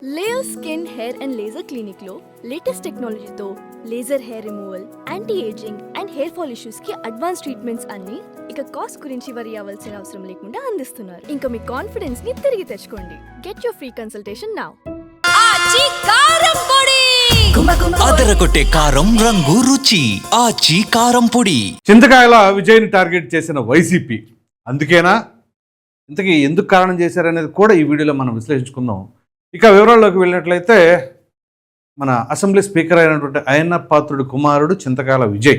Layer skin hair and laser clinic లో latest టెక్నాలజీతో laser hair removal, anti ageing and hair fall issues కి advance treatments అన్ని ఇక cost గురించి వరి అవ్వాల్సిన అవసరం లేకుండా అందిస్తున్నారు. ఇంకా మీ కాన్ఫిడెన్స్ ని తిరిగి తెచ్చుకోండి. Get your free consultation now. అదరగొట్టే కారం రంగు రుచి ఆచి కారం పొడి. చింతకాయల విజయ్ని టార్గెట్ చేసిన వైసీపీ అందుకేనా, ఇంతకీ ఎందుకు కారణం చేశారనేది కూడా ఈ వీడియోలో మనం విశ్లేషించుకుందాం. ఇక వివరాల్లోకి వెళ్ళినట్లయితే మన అసెంబ్లీ స్పీకర్ అయినటువంటి అయ్యన్న పాత్రుడి కుమారుడు చింతకాయల విజయ్,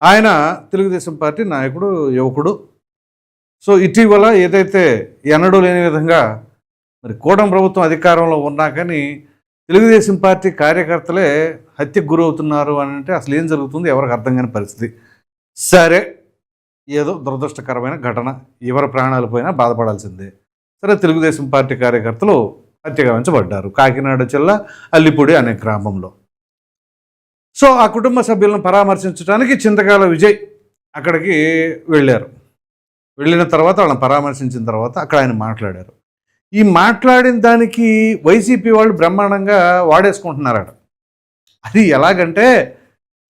ఆయన తెలుగుదేశం పార్టీ నాయకుడు, యువకుడు. సో ఇటీవల ఏదైతే ఎన్నడూ లేని విధంగా మరి కూటమి ప్రభుత్వం అధికారంలో ఉన్నా కానీ తెలుగుదేశం పార్టీ కార్యకర్తలే హత్యకు గురవుతున్నారు అని అంటే అసలు ఏం జరుగుతుంది ఎవరికి అర్థం కాని పరిస్థితి. సరే, ఏదో దురదృష్టకరమైన ఘటన, ఎవరి ప్రాణాలు పోయినా బాధపడాల్సిందే. సరే, తెలుగుదేశం పార్టీ కార్యకర్తలు హత్యగావించబడ్డారు కాకినాడ జిల్లా అల్లిపూడి అనే గ్రామంలో. సో ఆ కుటుంబ సభ్యులను పరామర్శించడానికి చింతకాయల విజయ్ అక్కడికి వెళ్ళారు. వెళ్ళిన తర్వాత వాళ్ళని పరామర్శించిన తర్వాత అక్కడ ఆయన మాట్లాడారు. ఈ మాట్లాడిన దానికి వైసీపీ వాళ్ళు బ్రహ్మాండంగా వాడేసుకుంటున్నారట. అది ఎలాగంటే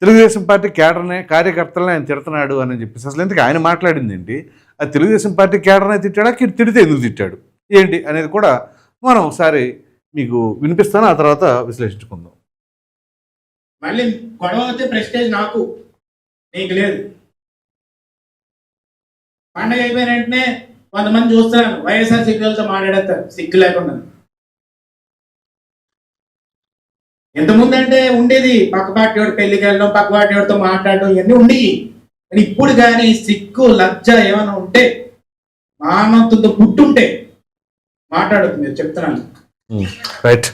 తెలుగుదేశం పార్టీ కేడర్నే, కార్యకర్తలనే ఆయన తిడుతున్నాడు అని చెప్పేసి. అసలు ఎందుకు ఆయన మాట్లాడింది ఏంటి, అది తెలుగుదేశం పార్టీ కేడర్నే తిట్టాడా, తిడితే ఎందుకు తిట్టాడు ఏంటి అనేది కూడా మనం ఒకసారి మీకు వినిపిస్తాను, ఆ తర్వాత విశ్లేషించుకుందాం. మళ్ళీ గొడవ అయితే ప్రెస్టేజ్ నాకు, నీకు లేదు. పండగ అయిపోయిన వెంటనే కొంతమంది చూస్తున్నాను వైఎస్ఆర్ సిగ్గులతో మాట్లాడేస్తారు, సిగ్గు లేకుండా. ఎంతముందు అంటే ఉండేది పక్క పార్టీ వాడు పెళ్లికి వెళ్ళడం, పక్క పార్టీ వాడితో మాట్లాడడం, ఇవన్నీ ఉండేవి. ఇప్పుడు కానీ సిగ్గు లజ్జ ఏమైనా ఉంటే, మానవత్వంతో పుట్టుంటే మాట్లాడదు. మీరు చెప్తున్నాను రైట్.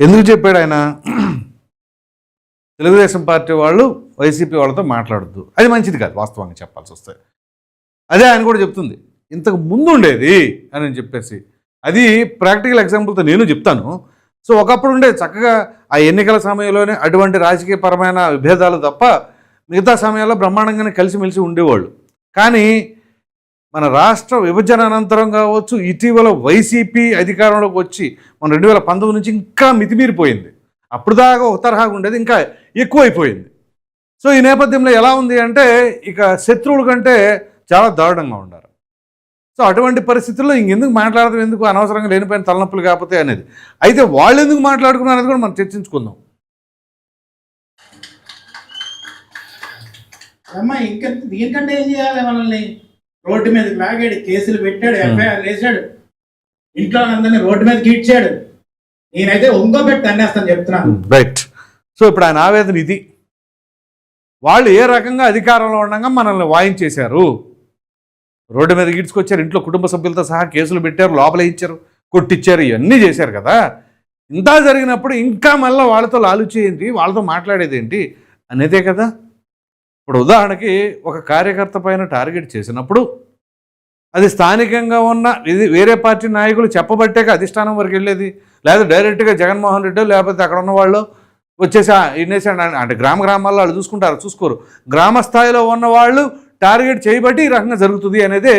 ఎందుకు చెప్పాడు ఆయన, తెలుగుదేశం పార్టీ వాళ్ళు వైసీపీ వాళ్ళతో మాట్లాడద్దు, అది మంచిది కాదు వాస్తవంగా చెప్పాల్సి వస్తే. అదే ఆయన కూడా చెప్తుంది, ఇంతకు ముందు ఉండేది అని చెప్పేసి. అది ప్రాక్టికల్ ఎగ్జాంపుల్తో నేను చెప్తాను. సో ఒకప్పుడు ఉండే చక్కగా ఆ ఎన్నికల సమయంలోనే అటువంటి రాజకీయపరమైన విభేదాలు తప్ప మిగతా సమయాల్లో బ్రహ్మాండంగానే కలిసిమెలిసి ఉండేవాళ్ళు. కానీ మన రాష్ట్ర విభజన అనంతరం కావచ్చు, ఇటీవల వైసీపీ అధికారంలోకి వచ్చి మన 2019 నుంచి ఇంకా మితిమీరిపోయింది. అప్పుడు దాకా ఒక తరహాగా ఉండేది, ఇంకా ఎక్కువైపోయింది. సో ఈ నేపథ్యంలో ఎలా ఉంది అంటే ఇక శత్రువుల కంటే చాలా దారుణంగా ఉన్నారు. సో అటువంటి పరిస్థితుల్లో ఇంకెందుకు మాట్లాడదాం, ఎందుకు అనవసరంగా లేనిపోయిన తలనొప్పులు కాకపోతే అనేది. అయితే వాళ్ళు ఎందుకు మాట్లాడుకున్నారు అనేది కూడా మనం చర్చించుకుందాం. అమ్మా ఇంకా దీనికంటే ఏం చేయాలి, మనల్ని రోడ్డు మీదకి లాగాడు, కేసులు పెట్టాడు, ఎఫ్ఐఆర్ వేసాడు, ఇంట్లో అందరినీ రోడ్డు మీద గీడ్చాడు. నేనైతే ఒంగోబెట్టి అన్నేస్తాను చెప్తున్నాను. రైట్. సో ఇప్పుడు ఆయన ఆవేదన ఇది, వాళ్ళు ఏ రకంగా అధికారంలో ఉండగా మనల్ని వాయించేశారు, రోడ్డు మీద గీడ్చుకొచ్చారు, ఇంట్లో కుటుంబ సభ్యులతో సహా కేసులు పెట్టారు, లోపల ఇచ్చారు, కొట్టించారు, ఇవన్నీ చేశారు కదా. ఇంత జరిగినప్పుడు ఇంకా మళ్ళీ వాళ్ళతో లాలుచేయండి, వాళ్ళతో మాట్లాడేది ఏంటి అనేదే కదా. ఇప్పుడు ఉదాహరణకి ఒక కార్యకర్త పైన టార్గెట్ చేసినప్పుడు అది స్థానికంగా ఉన్న ఇది వేరే పార్టీ నాయకులు చెప్పబట్టాక అధిష్టానం వరకు వెళ్ళేది, లేదా డైరెక్ట్గా జగన్మోహన్ రెడ్డి లేకపోతే అక్కడ ఉన్న వాళ్ళు వచ్చేసి ఇన్నేసి అంటే గ్రామాల్లో వాళ్ళు చూసుకోరు. గ్రామ స్థాయిలో ఉన్న వాళ్ళు టార్గెట్ చేయబట్టి ఈ రకంగా జరుగుతుంది అనేదే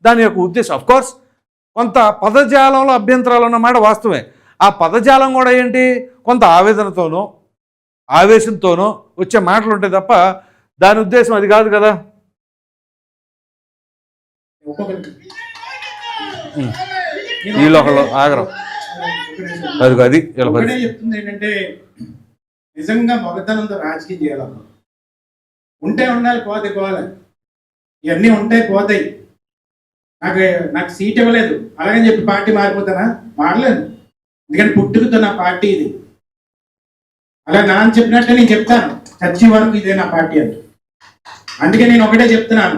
దాని యొక్క ఉద్దేశం. అఫ్కోర్స్ కొంత పదజాలంలో అభ్యంతరాలు అన్నమాట వాస్తవమే. ఆ పదజాలం కూడా ఏంటి, కొంత ఆవేదనతోనో ఆవేశంతోనో వచ్చే మాటలు ఉంటాయి తప్ప దాని ఉద్దేశం అది కాదు కదా. వీళ్ళు ఒకళ్ళు ఆగరం అది చెప్తుంది ఏంటంటే, నిజంగా మగతనంతో రాజకీయం చేయాలి. ఉంటే ఉండాలి, పోతే పోవాలి, ఇవన్నీ ఉంటాయి పోతాయి. నాకు సీట్ ఇవ్వలేదు అలాగని చెప్పి పార్టీ మారిపోతానా? మారలేదు. ఎందుకంటే పుట్టుకతో నా పార్టీ ఇది. అలా నాన్న చెప్పినట్టు నేను చెప్తాను, చచ్చి వరకు ఇదే నా పార్టీ అని. అందుకే నేను ఒకటే చెప్తున్నాను,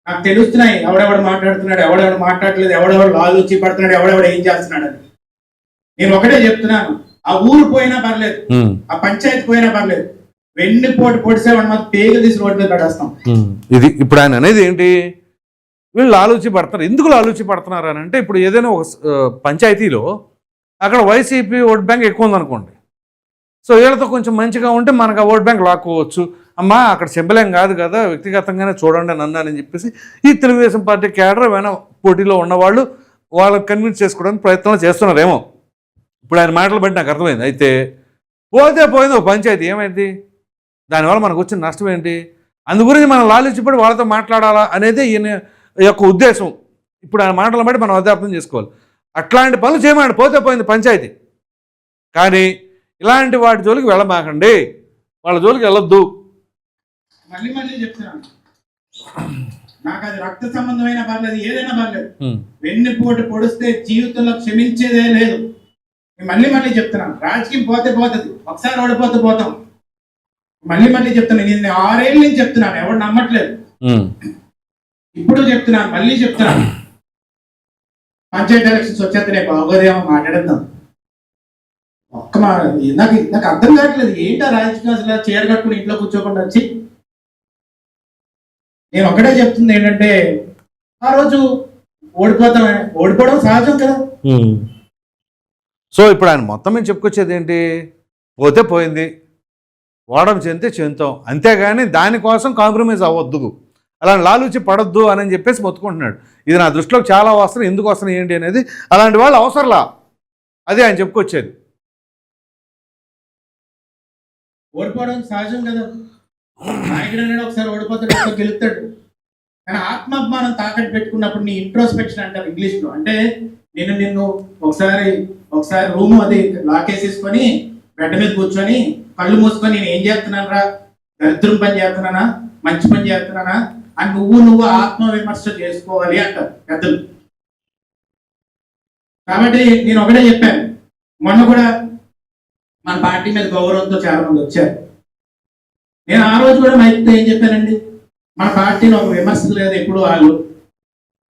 నాకు తెలుస్తున్నాయి ఎవడెవడు మాట్లాడుతున్నాడు, ఎవడెవడు మాట్లాడలేదు, ఎవడెవడు ఆలోచి పడుతున్నాడు, ఎవడెవడు ఏం చేస్తున్నాడు అని. నేను ఒకటే చెప్తున్నాను, ఆ ఊరు పోయినా పర్లేదు, ఆ పంచాయతీ పోయినా పర్లేదు, వెన్ను పోటీ పొడిసేవాడు మాత్రం పేగులు తీసి రోడ్డు మీద పడేస్తాం. ఇది ఇప్పుడు ఆయన అనేది ఏంటి, వీళ్ళు ఆలోచి పడతారు. ఎందుకు ఆలోచి పడుతున్నారు అని అంటే, ఇప్పుడు ఏదైనా ఒక పంచాయతీలో అక్కడ వైసీపీ ఓట్ బ్యాంక్ ఎక్కువ ఉందనుకోండి, సో వీళ్ళతో కొంచెం మంచిగా ఉంటే మనకు ఆ ఓట్ బ్యాంక్ లాక్కోవచ్చు. అమ్మా అక్కడ సింబలేం కాదు కదా, వ్యక్తిగతంగానే చూడండి నన్ను అని చెప్పేసి ఈ తెలుగుదేశం పార్టీ కేడర్ ఏమైనా పోటీలో ఉన్నవాళ్ళు వాళ్ళని కన్విన్స్ చేసుకోవడానికి ప్రయత్నాలు చేస్తున్నారేమో. ఇప్పుడు ఆయన మాటలు బట్టి నాకు అర్థమైంది. అయితే పోతే పోయింది ఒక పంచాయతీ, ఏమైంది? దానివల్ల మనకు వచ్చిన నష్టం ఏంటి? అందు గురించి మనం లాలించిపడి వాళ్ళతో మాట్లాడాలా అనేది ఈయన యొక్క ఉద్దేశం. ఇప్పుడు ఆయన మాటలు బట్టి మనం అర్థం చేసుకోవాలి. అట్లాంటి పనులు చేయమండి, పోతే పోయింది పంచాయతీ. కానీ ఇలాంటి వాటి జోలికి వెళ్ళమాకండి, వాళ్ళ జోలికి వెళ్ళొద్దు. మళ్ళీ మళ్ళీ చెప్తున్నాను, నాకు అది రక్త సంబంధమైన పర్లేదు, ఏదైనా పర్లేదు, వెన్నుపోటు పొడిస్తే జీవితంలో క్షమించేదే లేదు. నేను మళ్ళీ మళ్ళీ చెప్తున్నాను, రాజకీయం పోతే పోతుంది, ఒకసారి ఓడిపోతే పోతాం. మళ్ళీ మళ్ళీ చెప్తున్నాను, నేను 6 ఏళ్ళ నుంచి చెప్తున్నాను, ఎవరు నమ్మట్లేదు. ఇప్పుడు చెప్తున్నాను, మళ్ళీ చెప్తున్నాను, పంచాయతీ ఎలక్షన్స్ వచ్చేస్తే బాగోదేమో మాట్లాడేద్దాం. నాకు అర్థం కావట్లేదు, ఏంటో రాజకీయం అసలు చీర కట్టుకుని ఇంట్లో కూర్చోకుండా వచ్చి. నేను ఒకటే చెప్తుంది ఏంటంటే, ఆ రోజు ఓడిపోవడం సహజం కదా. సో ఇప్పుడు ఆయన మొత్తం మేము చెప్పుకొచ్చేది ఏంటి? పోతే పోయింది, ఓడం చెందితే చెందుతాం, అంతేగాని దానికోసం కాంప్రమైజ్ అవ్వద్దు, అలా లాలూచి పడొద్దు అని చెప్పేసి మొత్తుకుంటున్నాడు. ఇది నా దృష్టిలోకి చాలా వస్తున్నాయి. ఎందుకు వస్తున్నాయి ఏంటి అనేది, అలాంటి వాళ్ళు అవసరంలా, అదే ఆయన చెప్పుకొచ్చేది. ఓడిపోవడం సహజం కదా, నాయకుడు అనేది ఒకసారి ఓడిపోతాడు, గెలుస్తాడు. కానీ ఆత్మాభిమానం తాకట్టు పెట్టుకున్నప్పుడు నీ ఇంట్రోస్పెక్షన్ అంటారు ఇంగ్లీష్లో, అంటే నిన్ను ఒకసారి రూమ్ అది లాకేసేసుకొని బెడ్ మీద కూర్చొని కళ్ళు మూసుకొని నేను ఏం చేస్తున్నాను రా, దరిద్రం పని చేస్తున్నానా, మంచి పని చేస్తున్నానా అని నువ్వు ఆత్మ విమర్శ చేసుకోవాలి అంటారు పెద్దలు. కాబట్టి నేను ఒకటే చెప్పాను, మొన్న కూడా మన పార్టీ మీద గౌరవంతో చాలా మంది వచ్చారు. నేను ఆ రోజు కూడా మైక్తో ఏం చెప్పానండి, మన పార్టీలో ఒక విమర్శ లేదు,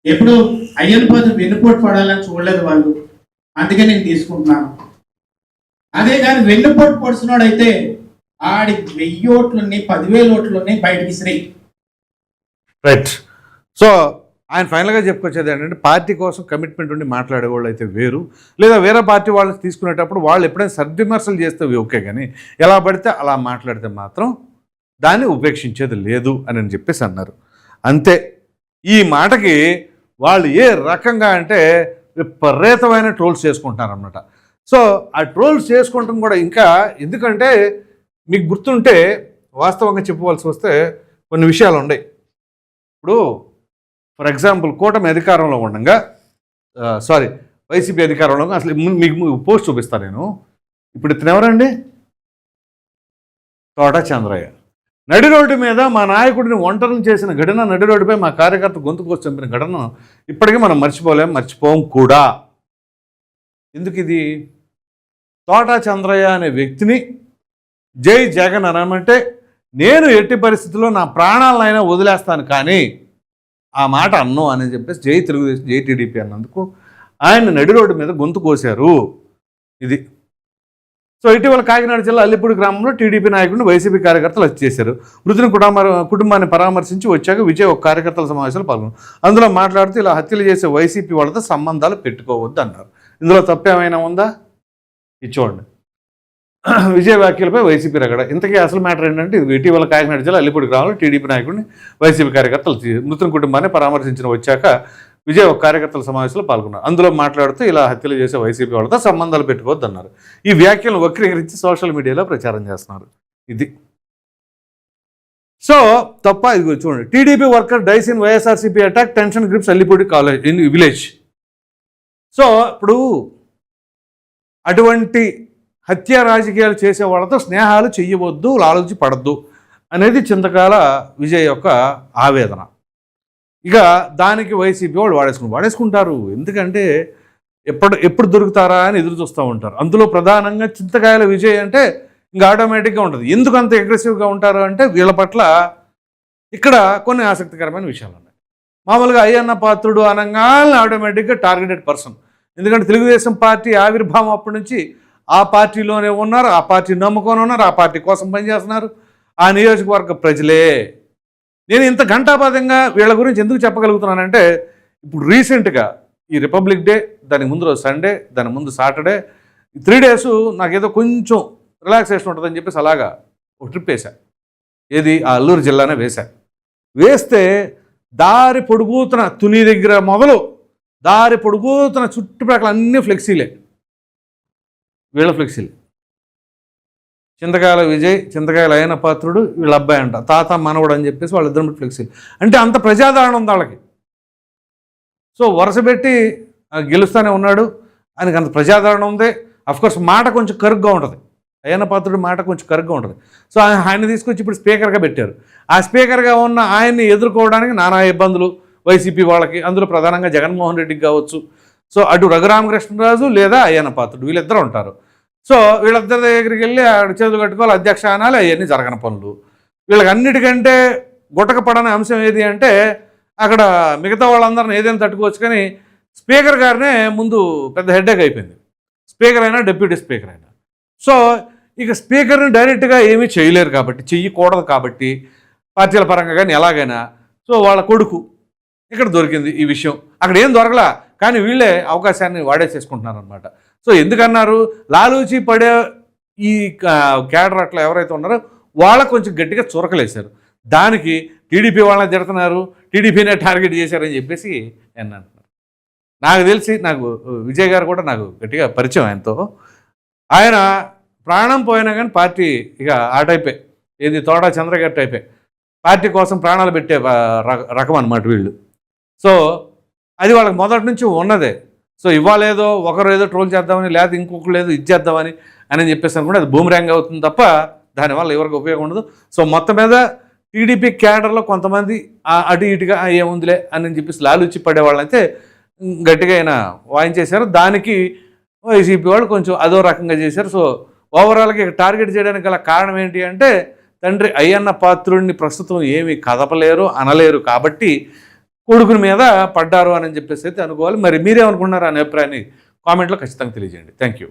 ఎప్పుడు అయ్యని పోతే వెన్నుపోటు పడాలని చూడలేదు వాళ్ళు, అందుకే నేను తీసుకుంటున్నాను. అదే కానీ వెన్నుపోటు పొడిచినోడైతే ఆడి 1000 ఓట్లున్నాయి, 10,000 ఓట్లున్నాయి, బయటకి ఇసిరాయి. రైట్. సో ఆయన ఫైనల్గా చెప్పుకొచ్చేది ఏంటంటే, పార్టీ కోసం కమిట్మెంట్ ఉండి మాట్లాడే వాళ్ళు అయితే వేరు, లేదా వేరే పార్టీ వాళ్ళని తీసుకునేటప్పుడు వాళ్ళు ఎప్పుడైనా సద్విమర్శలు చేస్తే ఓకే, కానీ ఎలా పడితే అలా మాట్లాడితే మాత్రం దాన్ని ఉపేక్షించేది లేదు అని చెప్పేసి అన్నారు. అంతే. ఈ మాటకి వాళ్ళు ఏ రకంగా అంటే విపరీతమైన ట్రోల్స్ చేసుకుంటున్నారన్నమాట. సో ఆ ట్రోల్స్ చేసుకుంటాం కూడా ఇంకా, ఎందుకంటే మీకు గుర్తుంటే వాస్తవంగా చెప్పవలసి వస్తే కొన్ని విషయాలు ఉన్నాయి. ఇప్పుడు ఫర్ ఎగ్జాంపుల్ కూటమి అధికారంలో ఉండగా, వైసీపీ అధికారంలో, అసలు మీకు పోస్ట్ చూపిస్తాను నేను. ఇప్పుడు ఇతను ఎవరండి? తోట చంద్రయ్య. నడి రోడ్డు మీద మా నాయకుడిని ఒంటరిని చేసిన ఘటన, నడి రోడ్డుపై మా కార్యకర్త గొంతుకు చంపిన ఘటన ఇప్పటికీ మనం మర్చిపోం కూడా. ఎందుకు ఇది? తోట చంద్రయ్య అనే వ్యక్తిని జై జగన్ అనమంటే నేను ఎట్టి పరిస్థితుల్లో నా ప్రాణాలనైనా వదిలేస్తాను, కానీ ఆ మాట అన్ను అని చెప్పేసి జై తెలుగుదేశం, జై టీడీపీ అన్నందుకు ఆయన నడి రోడ్డు మీద గొంతు కోశారు. ఇది. సో ఇటీవల కాకినాడ జిల్లా అల్లిపూడి గ్రామంలో టీడీపీ నాయకుడిని వైసీపీ కార్యకర్తలు హత్య చేశారు. మృతుని కుటుంబాన్ని పరామర్శించి వచ్చాక విజయ్ ఒక కార్యకర్తల సమావేశంలో పాల్గొన్నారు. అందులో మాట్లాడుతూ ఇలా హత్యలు చేసే వైసీపీ వాళ్ళతో సంబంధాలు పెట్టుకోవద్దు అన్నారు. ఇందులో తప్పేమైనా ఉందా? ఇది చూడండి. విజయ్ వ్యాఖ్యలపై వైసీపీ రగడ. ఇంతకీ అసలు మ్యాటర్ ఏంటంటే, ఇది ఇటీవల కాకినాడ జిల్లా అల్లిపూడి గ్రామంలో టీడీపీ నాయకుడిని వైసీపీ కార్యకర్తలు మృతుని కుటుంబాన్ని పరామర్శించిన వచ్చాక విజయ్ ఒక కార్యకర్తల సమావేశంలో పాల్గొన్నారు. అందులో మాట్లాడుతూ ఇలా హత్యలు చేసే వైసీపీ వాళ్ళతో సంబంధాలు పెట్టుకోవద్దు అన్నారు. ఈ వ్యాఖ్యలను వక్రీకరించి సోషల్ మీడియాలో ప్రచారం చేస్తున్నారు. ఇది. సో తప్ప ఇది చూడండి. TDP worker dice in YSRCP attack, tension grips Allipudi college in village. So ఇప్పుడు అటువంటి హత్య రాజకీయాలు చేసే వాళ్ళతో స్నేహాలు చెయ్యవద్దు, లాలూచి పడద్దు అనేది చింతకాల విజయ్ యొక్క ఆవేదన. ఇక దానికి వైసీపీ వాళ్ళు వాడేసుకుంటారు. ఎందుకంటే ఎప్పుడు దొరుకుతారా అని ఎదురు చూస్తూ ఉంటారు. అందులో ప్రధానంగా చింతకాయల విజయ్ అంటే ఇంకా ఆటోమేటిక్గా ఉంటుంది. ఎందుకు అంత అగ్రెసివ్గా ఉంటారు అంటే, వీళ్ళ పట్ల ఇక్కడ కొన్ని ఆసక్తికరమైన విషయాలు ఉన్నాయి. మామూలుగా అయ్యన్న పాత్రుడు అనగానే ఆటోమేటిక్గా టార్గెటెడ్ పర్సన్. ఎందుకంటే తెలుగుదేశం పార్టీ ఆవిర్భావం అప్పటి నుంచి ఆ పార్టీలోనే ఉన్నారు, ఆ పార్టీ నమ్ముకొని ఉన్నారు, ఆ పార్టీ కోసం పనిచేస్తున్నారు. ఆ నియోజకవర్గ ప్రజలే. నేను ఇంత ఘంటాపథంగా వీళ్ళ గురించి ఎందుకు చెప్పగలుగుతున్నానంటే, ఇప్పుడు రీసెంట్గా ఈ రిపబ్లిక్ డే, దానికి ముందు రోజు సండే, దాని ముందు సాటర్డే, 3 days నాకేదో కొంచెం రిలాక్సేషన్ ఉంటుందని చెప్పేసి అలాగా ఒక ట్రిప్ వేశా. ఏది? ఆ అల్లూరు జిల్లానే వేస్తే దారి పొడుగుతున్న తుని దగ్గర మొదలు దారి పొడుగుతున్న చుట్టుపక్కల అన్నీ ఫ్లెక్సీలే. వీళ్ళ ఫ్లెక్సీలు. చింతకాయల విజయ్, చింతకాయల అయ్యన్న పాత్రుడు వీళ్ళ అబ్బాయి అంట, తాత మనవడు అని చెప్పేసి వాళ్ళిద్దరు ఫ్లెక్సీలు. అంటే అంత ప్రజాదరణ ఉంది వాళ్ళకి. సో వరుస పెట్టి గెలుస్తూనే ఉన్నాడు, ఆయనకి అంత ప్రజాదరణ ఉంది. అఫ్కోర్స్ మాట కొంచెం కరుగ్గా ఉంటుంది, అయ్యన్న పాత్రుడి మాట కొంచెం కరుగ్గా ఉంటుంది. సో ఆయన తీసుకొచ్చి ఇప్పుడు స్పీకర్గా పెట్టారు. ఆ స్పీకర్గా ఉన్న ఆయన్ని ఎదుర్కోవడానికి నానా ఇబ్బందులు వైసీపీ వాళ్ళకి, అందులో ప్రధానంగా జగన్మోహన్ రెడ్డికి కావచ్చు. సో అటు రఘురామకృష్ణరాజు లేదా అయ్యన్న పాత్రుడు వీళ్ళిద్దరూ ఉంటారు. సో వీళ్ళిద్దరి దగ్గరికి వెళ్ళి ఆడ చేతులు కట్టుకోవాలి, అధ్యక్ష అనాలి, అవన్నీ జరగని పనులు. వీళ్ళకి అన్నిటికంటే గుట్టకపడని అంశం ఏది అంటే అక్కడ మిగతా వాళ్ళందరిని ఏదైనా తట్టుకోవచ్చు, కానీ స్పీకర్ గారినే ముందు పెద్ద హెడ్ఏక్ అయిపోయింది. స్పీకర్ అయినా డిప్యూటీ స్పీకర్ అయినా. సో ఇక స్పీకర్ని డైరెక్ట్గా ఏమీ చేయలేరు కాబట్టి, చెయ్యకూడదు కాబట్టి పార్టీల పరంగా కానీ ఎలాగైనా. సో వాళ్ళ కొడుకు ఇక్కడ దొరికింది ఈ విషయం. అక్కడ ఏం దొరకలా, కానీ వీళ్ళే అవకాశాన్ని వాడేసేసుకుంటున్నారు అనమాట. సో ఎందుకన్నారు, లాలూచి పడే ఈ క్యాడర్ అట్లా ఎవరైతే ఉన్నారో వాళ్ళకు కొంచెం గట్టిగా చురకలేశారు. దానికి టీడీపీ వాళ్ళని తిడుతున్నారు, టీడీపీనే టార్గెట్ చేశారని చెప్పేసి అని అంటున్నారు. నాకు తెలిసి, నాకు విజయ్ గారు కూడా నాకు గట్టిగా పరిచయం ఆయనతో. ఆయన ప్రాణం పోయినా కానీ పార్టీ ఇక ఆ టైపే, ఏది తోడా చంద్రగారి టైపే, పార్టీ కోసం ప్రాణాలు పెట్టే రకం అన్నమాట వీళ్ళు. సో అది వాళ్ళకి మొదటి నుంచి ఉన్నదే. సో ఇవ్వాలేదో ఒకరు ఏదో ట్రోల్ చేద్దామని, లేదా ఇంకొకరు ఏదో ఇది చేద్దామని అని చెప్పేసి అనుకుంటే అది బూమరాంగ్ అవుతుంది తప్ప దానివల్ల ఎవరికి ఉపయోగం ఉండదు. సో మొత్తం మీద టీడీపీ క్యాడర్లో కొంతమంది అటు ఇటుగా ఏముందిలే అని చెప్పేసి లాలూచి పడేవాళ్ళైతే గట్టిగా ఆయన వాయించేశారు. దానికి వైసీపీ వాళ్ళు కొంచెం అదో రకంగా చేశారు. సో ఓవరాల్గా టార్గెట్ చేయడానికి గల కారణం ఏంటి అంటే తండ్రి అయ్యన్న పాత్రుడిని ప్రస్తుతం ఏమీ కదపలేరు, అనలేరు కాబట్టి కొడుకుని మీద పడ్డారు అని చెప్పేసి అయితే అనుకోవాలి. మరి మీరేమనుకుంటున్నారు అనే అభిప్రాయాన్ని కామెంట్లో ఖచ్చితంగా తెలియజేయండి. Thank you.